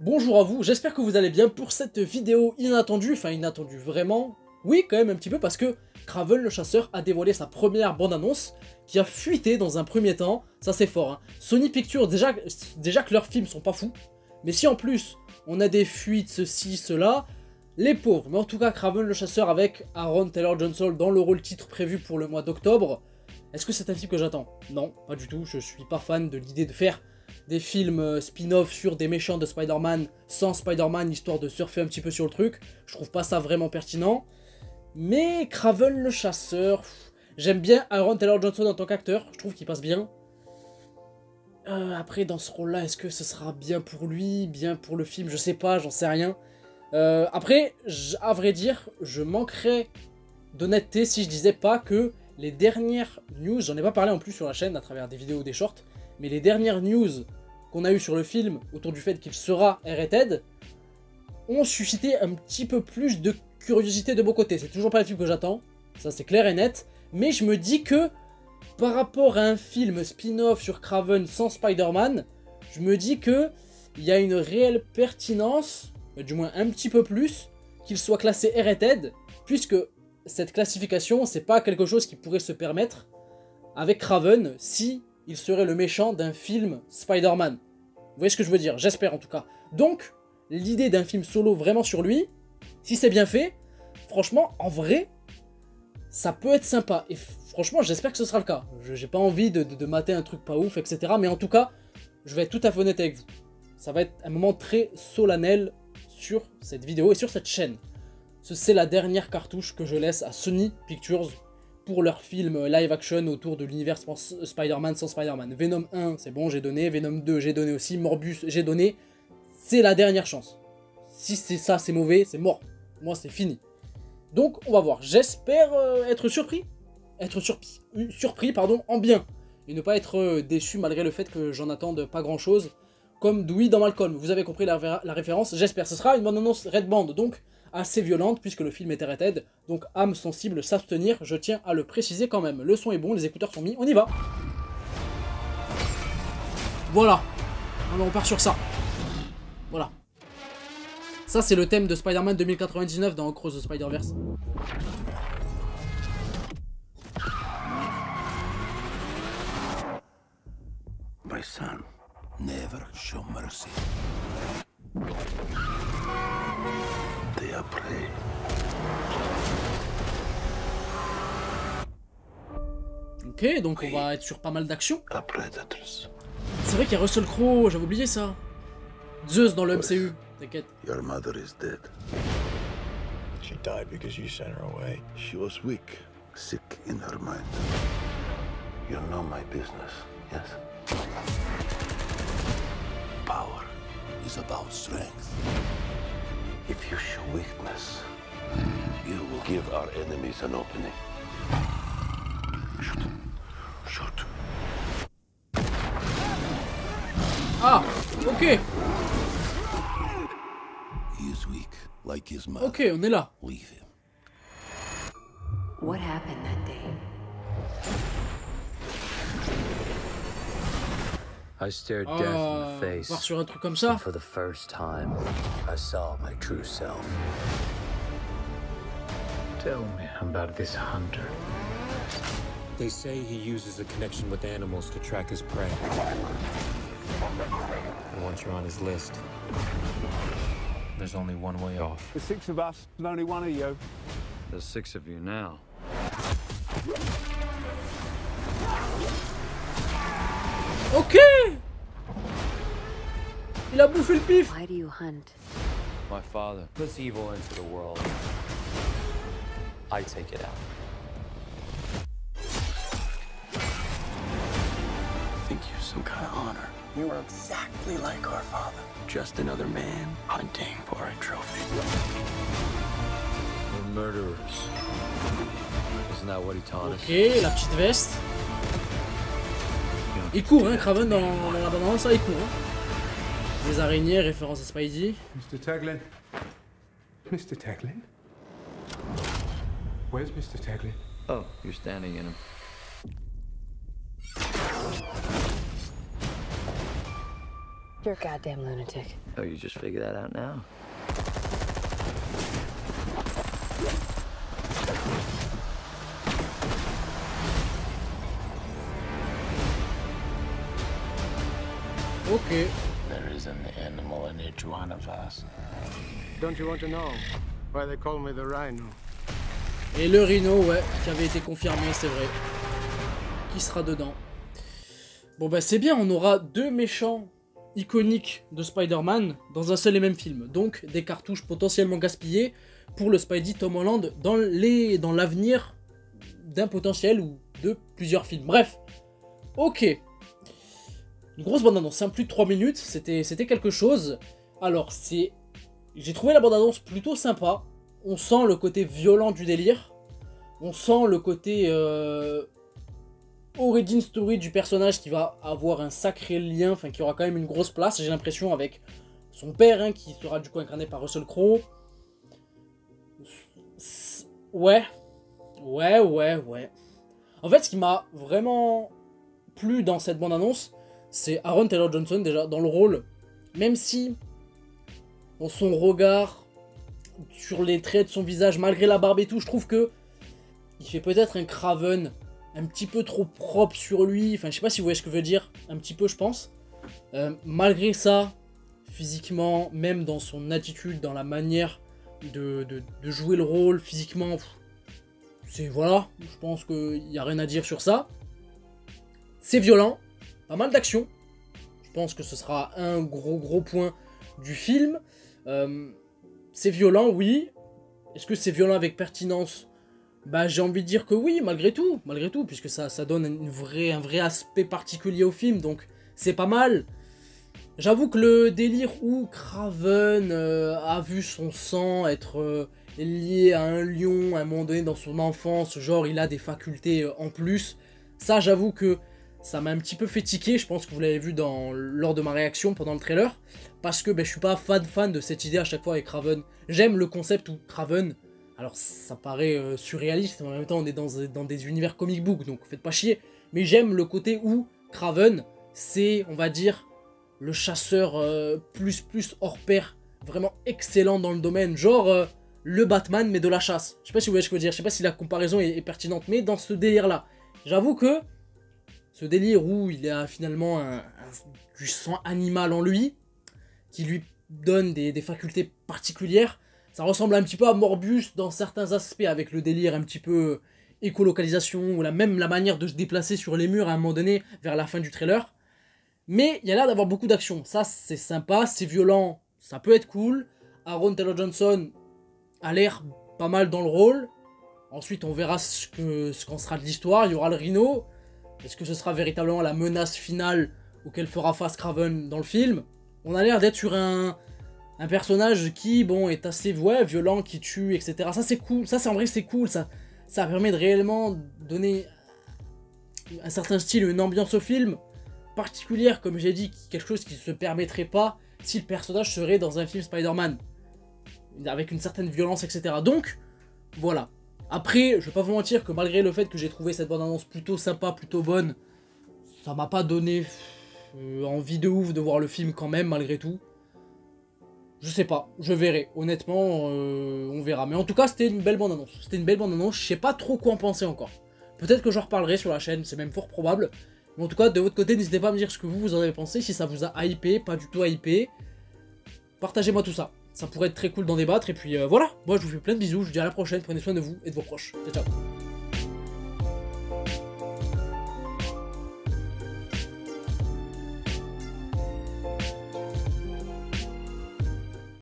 Bonjour à vous, j'espère que vous allez bien pour cette vidéo inattendue, enfin inattendue vraiment, oui quand même un petit peu parce que Kraven le chasseur a dévoilé sa première bande-annonce qui a fuité dans un premier temps, ça c'est fort hein. Sony Pictures, déjà que leurs films sont pas fous, mais si en plus on a des fuites, ceci, cela, les pauvres, mais en tout cas Kraven le chasseur avec Aaron Taylor-Johnson dans le rôle titre prévu pour le mois d'octobre, est-ce que c'est un film que j'attends? Non, pas du tout, je suis pas fan de l'idée de faire des films spin-off sur des méchants de Spider-Man sans Spider-Man, histoire de surfer un petit peu sur le truc. Je trouve pas ça vraiment pertinent. Mais Kraven le chasseur, j'aime bien Aaron Taylor-Johnson en tant qu'acteur, je trouve qu'il passe bien. Après, dans ce rôle-là, est-ce que ce sera bien pour lui, bien pour le film? Je sais pas, j'en sais rien. Après, à vrai dire, je manquerais d'honnêteté si je disais pas que les dernières news, j'en ai pas parlé en plus sur la chaîne à travers des vidéos ou des shorts, mais les dernières news qu'on a eues sur le film autour du fait qu'il sera R-rated ont suscité un petit peu plus de curiosité de mon côté. C'est toujours pas le film que j'attends, ça c'est clair et net, mais je me dis que par rapport à un film spin-off sur Kraven sans Spider-Man, je me dis que il y a une réelle pertinence, du moins un petit peu plus, qu'il soit classé R-rated, puisque cette classification, c'est pas quelque chose qui pourrait se permettre avec Kraven si il serait le méchant d'un film Spider-Man. Vous voyez ce que je veux dire? J'espère en tout cas. Donc, l'idée d'un film solo vraiment sur lui, si c'est bien fait, franchement, en vrai, ça peut être sympa. Et franchement, j'espère que ce sera le cas. J'ai pas envie de mater un truc pas ouf, etc. Mais en tout cas, je vais être tout à fait honnête avec vous. Ça va être un moment très solennel sur cette vidéo et sur cette chaîne. C'est la dernière cartouche que je laisse à Sony Pictures pour leur film live action autour de l'univers Spider-Man sans Spider-Man. Venom 1, c'est bon, j'ai donné. Venom 2, j'ai donné aussi. Morbius, j'ai donné. C'est la dernière chance. Si c'est ça, c'est mauvais, c'est mort. Moi, c'est fini. Donc, on va voir. J'espère être surpris. Surpris, pardon, en bien. Et ne pas être déçu malgré le fait que j'en attende pas grand-chose. Comme Dewey dans Malcolm. Vous avez compris la référence, j'espère. Ce sera une bande-annonce Red Band, donc assez violente puisque le film est R-rated, donc âme sensible s'abstenir, je tiens à le préciser quand même. Le son est bon, les écouteurs sont mis, on y va. Voilà, alors on part sur ça. Voilà. Ça c'est le thème de Spider-Man 2099 dans Across the Spider-Verse. My son, never show mercy. They are prey. Ok, donc on va être sur pas mal d'action. Predators. C'est vrai qu'il y a Russell Crowe, j'avais oublié ça. Zeus dans le MCU, t'inquiète. Your mother is dead. She died because you sent her away. She was weak, sick in her mind. You know my business, yes? Power is about strength. If you show weakness, you will give our enemies an opening. Shoot. Shoot. Ah, ok. He is weak, like his mother. Ok, on est là. Leave him. What happened that day? I stared death in the face. Voir sur un truc comme ça. For the first time, I saw my true self. Tell me about this hunter. They say he uses a connection with animals to track his prey. And once you're on his list, there's only one way off. There's 6 of us, and only one of you. There's 6 of you now. Ok. Il a bouffé le pif. Why do you hunt? My father puts evil into the world. I take it out. I think you're some kind of honor. You are exactly like our father. Just another man hunting for a trophy. We're murderers. Isn't that what he taught us? Ok, la petite veste. Il court, hein, Kraven dans la bande-annonce, ça il court. Hein. Les araignées, référence à Spidey. Mr. Taglin. Mr. Taglin? Where's Mr. Taglin? Oh, you're standing in him. You're a goddamn lunatic. Oh, you just figured that out now? Ok. There is an animal in each one of us. Don't you want to know why they call me the Rhino? Et le Rhino, ouais, qui avait été confirmé, c'est vrai. Qui sera dedans? Bon bah c'est bien, on aura 2 méchants iconiques de Spider-Man dans un seul et même film. Donc des cartouches potentiellement gaspillées pour le Spidey Tom Holland dans l'avenir d'un potentiel ou de plusieurs films. Bref, ok. Une grosse bande-annonce, hein, plus de 3 minutes, c'était quelque chose. Alors, j'ai trouvé la bande-annonce plutôt sympa. On sent le côté violent du délire. On sent le côté origin story du personnage qui va avoir un sacré lien, enfin qui aura quand même une grosse place, j'ai l'impression, avec son père, hein, qui sera du coup incarné par Russell Crowe. Ouais. En fait, ce qui m'a vraiment plu dans cette bande-annonce, c'est Aaron Taylor Johnson déjà dans le rôle, même si dans son regard, sur les traits de son visage, malgré la barbe et tout, je trouve que il fait peut-être un Kraven un petit peu trop propre sur lui, enfin je sais pas si vous voyez ce que je veux dire, un petit peu je pense. Malgré ça, physiquement, même dans son attitude, dans la manière de jouer le rôle, physiquement, c'est voilà, je pense qu'il n'y a rien à dire sur ça. C'est violent. Pas mal d'action. Je pense que ce sera un gros point du film. C'est violent, oui. Est-ce que c'est violent avec pertinence? Bah j'ai envie de dire que oui, malgré tout, puisque ça donne un vrai aspect particulier au film, donc c'est pas mal. J'avoue que le délire où Kraven a vu son sang être lié à un lion à un moment donné dans son enfance, genre il a des facultés en plus, ça j'avoue que ça m'a un petit peu fait tiquer, je pense que vous l'avez vu lors de ma réaction pendant le trailer, parce que je suis pas fan de cette idée à chaque fois avec Kraven. J'aime le concept où Kraven, alors ça paraît surréaliste, mais en même temps on est dans des univers comic book, donc faites pas chier, mais j'aime le côté où Kraven, c'est, on va dire, le chasseur plus hors pair, vraiment excellent dans le domaine, genre le Batman mais de la chasse. Je sais pas si vous voyez ce que je veux dire, je sais pas si la comparaison est pertinente, mais dans ce délire là, j'avoue que ce délire où il a finalement du sang animal en lui, qui lui donne des facultés particulières, ça ressemble un petit peu à Morbius dans certains aspects, avec le délire un petit peu écolocalisation, ou même la manière de se déplacer sur les murs à un moment donné, vers la fin du trailer. Mais il y a l'air d'avoir beaucoup d'action, ça c'est sympa, c'est violent, ça peut être cool. Aaron Taylor Johnson a l'air pas mal dans le rôle. Ensuite on verra ce qu'en sera de l'histoire, il y aura le Rhino. Est-ce que ce sera véritablement la menace finale auquel fera face Kraven dans le film? On a l'air d'être sur un personnage qui, bon, est assez violent, qui tue, etc. Ça c'est cool, ça c'est en vrai c'est cool, ça permet de réellement donner un certain style, une ambiance au film particulière, comme j'ai dit, quelque chose qui ne se permettrait pas si le personnage serait dans un film Spider-Man, avec une certaine violence, etc. Donc, voilà. Après, je vais pas vous mentir que malgré le fait que j'ai trouvé cette bande-annonce plutôt sympa, plutôt bonne, ça m'a pas donné envie de ouf de voir le film quand même, malgré tout. Je sais pas, je verrai. Honnêtement, on verra. Mais en tout cas, c'était une belle bande-annonce. Je sais pas trop quoi en penser encore. Peut-être que j'en reparlerai sur la chaîne, c'est même fort probable. Mais en tout cas, de votre côté, n'hésitez pas à me dire ce que vous en avez pensé, si ça vous a hypé, pas du tout hypé. Partagez-moi tout ça. Ça pourrait être très cool d'en débattre. Et puis voilà, moi je vous fais plein de bisous, je vous dis à la prochaine, prenez soin de vous et de vos proches. Ciao, ciao.